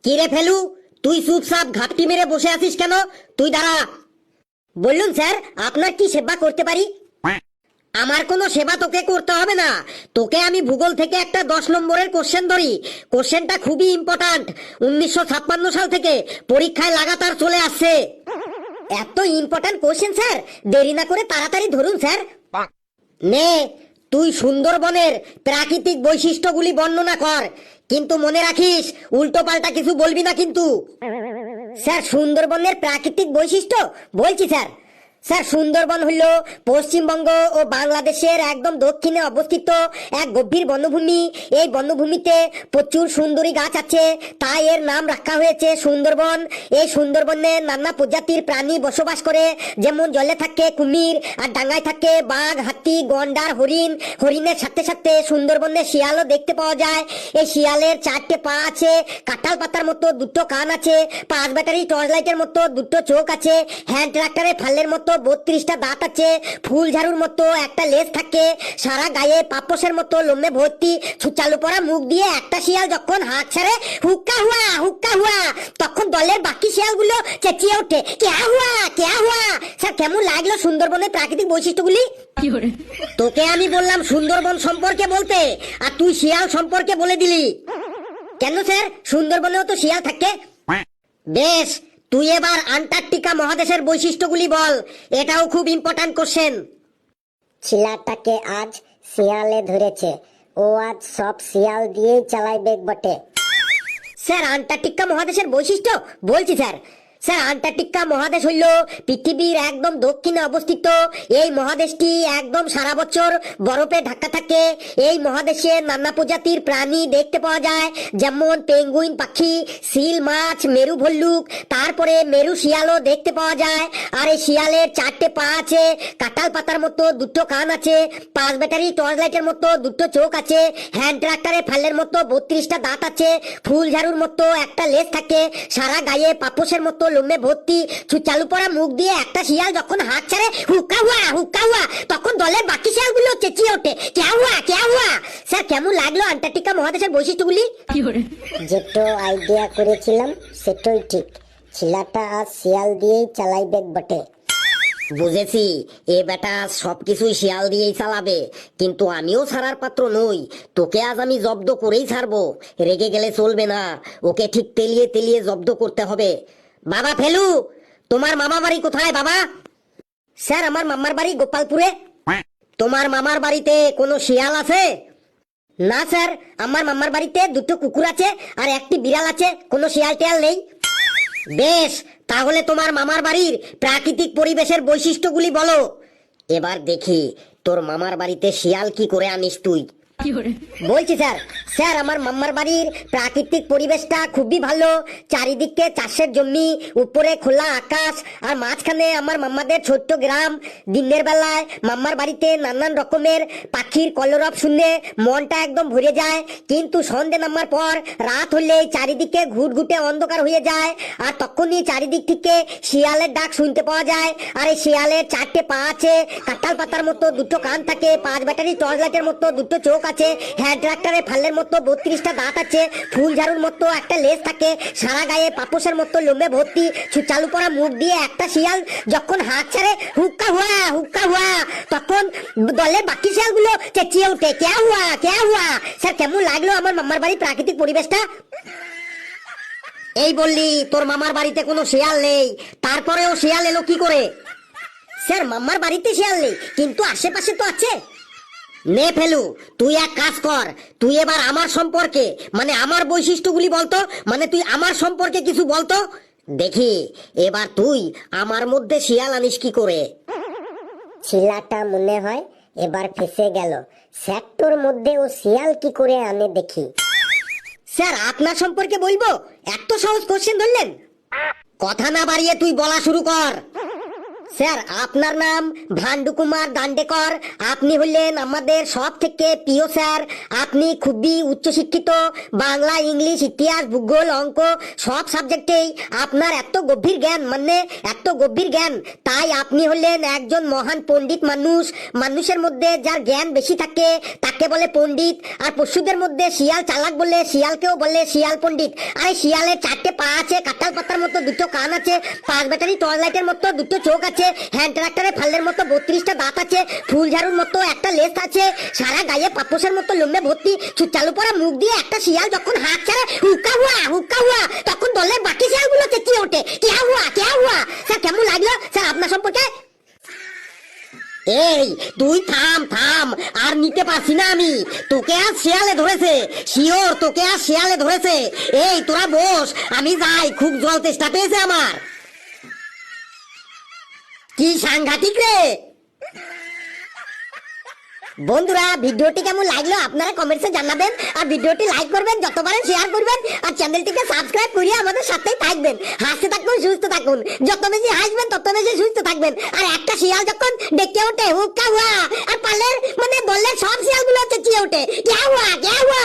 কি রে ফেলু, তুই চুপচাপ ঘাপটি মেরে বসে আছিস কেন? তুই দাঁড়া। বললুন স্যার, আপনার কি সেবা করতে পারি? আমার কোনো সেবা তোকে করতে হবে না। তোকে আমি ভূগোল থেকে একটা 10 নম্বরের কোশ্চেন ধরি। কোশ্চেনটা খুবই ইম্পর্ট্যান্ট। 1956 সাল থেকে পরীক্ষায় লাগাতার চলে আসছে। এত ইম্পর্ট্যান্ট কোশ্চেন স্যার, দেরি না করে তাড়াতাড়ি ধরুন স্যার। নে, তুই সুন্দরবনের প্রাকৃতিক বৈশিষ্ট্যগুলি বর্ণনা কর, কিন্তু মনে রাখিস উল্টো পাল্টা কিছু বলবি না কিন্তু। স্যার, সুন্দরবনের প্রাকৃতিক বৈশিষ্ট্য বলছি স্যার। স্যার, সুন্দরবন হল পশ্চিমবঙ্গ ও বাংলাদেশের একদম দক্ষিণে অবস্থিত এক গভীর বনভূমি। এই বনভূমিতে প্রচুর সুন্দরী গাছ আছে, তাই এর নাম রাখা হয়েছে সুন্দরবন। এই সুন্দরবনে নানা প্রজাতির প্রাণী বসবাস করে, যেমন জলে থাকে কুমির আর ডাঙ্গায় থাকে বাঘ, হাতি, গন্ডার, হরিণ। হরিণের সাথে সাথে সুন্দরবনে শিয়ালও দেখতে পাওয়া যায়। এই শিয়ালের 4টে পা আছে, কাঁঠাল পাতার মতো 2টো কান আছে, 5 ব্যাটারি টর্চ লাইটের মতো 2টো চোখ আছে, হ্যান্ড ট্রাক্টরের ফালের মতো 32টা দাঁত আছে, ফুল ঝাড়ুর মতো একটা লেজ থাকে, সারা গায়ে পাপোশের মতো লোমে ভর্তি, ছুচালু পড়া মুখ দিয়ে একটা শিয়াল যখন হাত ছাড়ে হুক্কা হুয়া হুক্কা হুয়া, তখন দলের বাকি শিয়ালগুলো চেঁচিয়ে ওঠে ক্যা হুয়া ক্যা হুয়া। স্যার, কেমন লাগলো সুন্দরবনের প্রাকৃতিক বৈশিষ্ট্যগুলি? তোকে আমি বললাম সুন্দরবন সম্পর্কে বলতে, আর তুই শিয়াল সম্পর্কে বলে দিলি কেন? স্যার, সুন্দরবনেও তো শিয়াল থাকে। বেশ, তুই এবার আন্টার্কটিকা মহাদেশের বৈশিষ্ট্যগুলি বল। এটাও খুব ইম্পর্ট্যান্ট কোশ্চেন। ছিলাটাকে আজ শিয়ালে ধরেছে, ও আজ সব শিয়াল দিয়েই চালাইবে বটে। স্যার, আন্টার্কটিকা মহাদেশের বৈশিষ্ট্য বলছি স্যার। স্যার, আন্টার্কটিকা মহাদেশ হইল পৃথিবীর একদম দক্ষিণে অবস্থিত। এই মহাদেশটি একদম সারা বছর বরফে ঢাকা থাকে। এই মহাদেশে নানা প্রজাতির প্রাণী দেখতে পাওয়া যায়, যেমন পেঙ্গুইন পাখি, সিল মাছ, মেরু ভল্লুক, তারপরে মেরু শিয়ালও দেখতে পাওয়া যায়। আর এই শিয়ালের 4টে পা আছে, কাঁঠাল পাতার মতো 2টো কান আছে, 5 ব্যাটারি টর্চ লাইটের মতো 2টো চোখ আছে, হ্যান্ড ট্রাক্টরের ফালের মতো 32টা দাঁত আছে, ফুল ঝাড়ুর মতো একটা লেজ থাকে, সারা গায়ে পাপোশের মতো লোমে ভর্তি, চালু পড়া মুখ দিয়ে একটা শিয়াল যখন হাত ছাড়ে হুক্কা হুয়া, তখন দলের বাকি শিয়ালগুলো চেঁচিয়ে ওঠে ক্যা হুয়া ক্যা হুয়া। স্যার, কেমন লাগলো আন্টার্কটিকা মহাদেশের বৈশিষ্ট্যগুলি? যেটো আইডিয়া করেছিলাম সেটাই ঠিক, ছিলাটা আজ শিয়াল দিয়েই চালাইবে বটে। বুঝেছি, এ বেটা সবকিছুই শিয়াল দিয়েই চালাবে, কিন্তু আমিও ছাড়ার পাত্র নই। তোকে আজ আমি জব্দ করেই ছাড়বো। রেগে গেলে চলবে না, ওকে ঠিক তেলিয়ে তেলিয়ে জব্দ করতে হবে। বাবা ফেলু, তোমার মামা বাড়ি কোথায় বাবা? স্যার, আমার মামার বাড়ি গোপালপুরে। তোমার মামার বাড়িতে কোনো শিয়াল আছে? না স্যার, আমার মামার বাড়িতে 2টো কুকুর আছে আর একটি বিড়াল আছে, কোনো শিয়াল টিয়াল নেই। বেশ, তাহলে তোমার মামার বাড়ির প্রাকৃতিক পরিবেশের বৈশিষ্ট্যগুলি বলো। এবার দেখি তোর মামার বাড়িতে শিয়াল কি করে আনিস তুই। বলছি স্যার। স্যার, আমার মামার বাড়ির প্রাকৃতিক পরিবেশটা খুবই ভালো। চারিদিকে চাষের জমি, উপরে খোলা আকাশ, আর মাঝখানে আমার মামাদের ছোট্ট গ্রাম। দিনের বেলায় মামার বাড়িতে নানান রকমের পাখির কলরব শুনে মনটা একদম ভরে যায়, কিন্তু সন্ধে নামার পর রাত হলে চারিদিকে ঘুটঘুটে অন্ধকার হয়ে যায়, আর তখনই চারিদিক থেকে শিয়ালের ডাক শুনতে পাওয়া যায়। আর এই শিয়ালের 4টে পা আছে, কাঁঠাল পাতার মতো 2টো কান থাকে, 5 ব্যাটারি টর্চ লাইটের মতো 2টো চোখ আছে, হ্যান্ড ট্রাক্টরের ফালের মতো 32টা দাঁত আছে, ফুল ঝাড়ুর মতো একটা লেজ থাকে, সারা গায়ে পাপোশের মতো লোমে ভর্তি, চালু পড়া মুখ দিয়ে একটা শিয়াল যখন হাত ছাড়ে হুক্কা হুয়া, তখন দলের বাকি শিয়ালগুলো চেঁচিয়ে ওঠে ক্যা হুয়া। স্যার, কেমন লাগলো আমার মামার বাড়ির প্রাকৃতিক পরিবেশটা? এই বললি তোর মামার বাড়িতে কোনো শিয়াল নেই, তারপরেও শিয়াল এলো কি করে? স্যার, মামার বাড়িতে শিয়াল নেই, কিন্তু আশেপাশে তো আছে। নে ফেলু, তুই এক কাজ কর, তুই এবার আমার সম্পর্কে, মানে আমার বৈশিষ্ট্যগুলি বলতো, মানে তুই আমার সম্পর্কে কিছু বলতো দেখি। এবার তুই আমার মধ্যে শিয়াল আনিস কি করে? ছিলাটা মনে হয় এবার ফেসে গেল, সেক্টর মধ্যে ও শিয়াল কি করে আনে দেখি। স্যার, আপনার সম্পর্কে বলবো? এত সহজ কোশ্চেন ধরলেন? কথা না বাড়িয়ে তুই বলা শুরু কর। স্যার আপনার নাম ভান্ডু কুমার দান্ডেকর, আপনি হলেন আমাদের সব থেকে প্রিয় স্যার। আপনি খুবই উচ্চশিক্ষিত, বাংলা, ইংলিশ, ইতিহাস, ভূগোল, অঙ্ক সব সাবজেক্টেই আপনার এত গভীর জ্ঞান, মানে এত গভীর জ্ঞান, তাই আপনি হলেন একজন মহান পণ্ডিত মানুষ। মানুষের মধ্যে যার জ্ঞান বেশি থাকে তাকে বলে পণ্ডিত, আর পশুদের মধ্যে শিয়াল চালাক বলে শিয়ালকেও বলে শিয়াল পণ্ডিত। আর এই শিয়ালের 4টে পা আছে, কাঁঠাল পাতার মতো 2টো কান আছে, 5 ব্যাটারি টর্চ লাইটের মতো 2টো চোখ আছে, হ্যান্ড ট্রাক্টরে ফালের মতো 32টা দাঁত আছে, ফুল ঝাড়ুর মতো একটা লেজ আছে, সারা গায়ে পাপোশের মতো লোমে ভর্তি, চালু পড়া মুখ দিয়ে একটা শিয়াল যখন হাত ছাড়ে হুক্কা হুয়া, তখন দলের বাকি শিয়ালগুলো চেঁচিয়ে ওঠে কেয়া হুয়া। স্যার কেমন লাগলো স্যার আপনার সম্পর্কে? এই তুই থাম, আর নিতে পারছি না আমি, তোকে আর শিয়ালে ধরেছে, শিওর তোকে আর শিয়ালে ধরেছে। এই তোরা বস, আমি যাই, খুব জল তেষ্টা পেয়েছে আমার। কি সাংঘাতিক রে! বন্ধুরা, ভিডিওটি কেমন লাগলো আপনারা কমেন্টসে জানাবেন, আর ভিডিওটি লাইক করবেন, যত পারেন শেয়ার করবেন, আর চ্যানেলটিকে সাবস্ক্রাইব করে আমাদের সাথেই থাকবেন। হাসতে থাকুন, সুস্থ থাকুন, যত বেশি হাসবেন তত বেশি সুস্থ থাকবেন। আর একটা শিয়াল যখন ডেকে ওঠে হুক্কা হুয়া, আর পালের মানে বললে সব শিয়ালগুলো চেঁচিয়ে ওঠে কেয়া হুয়া।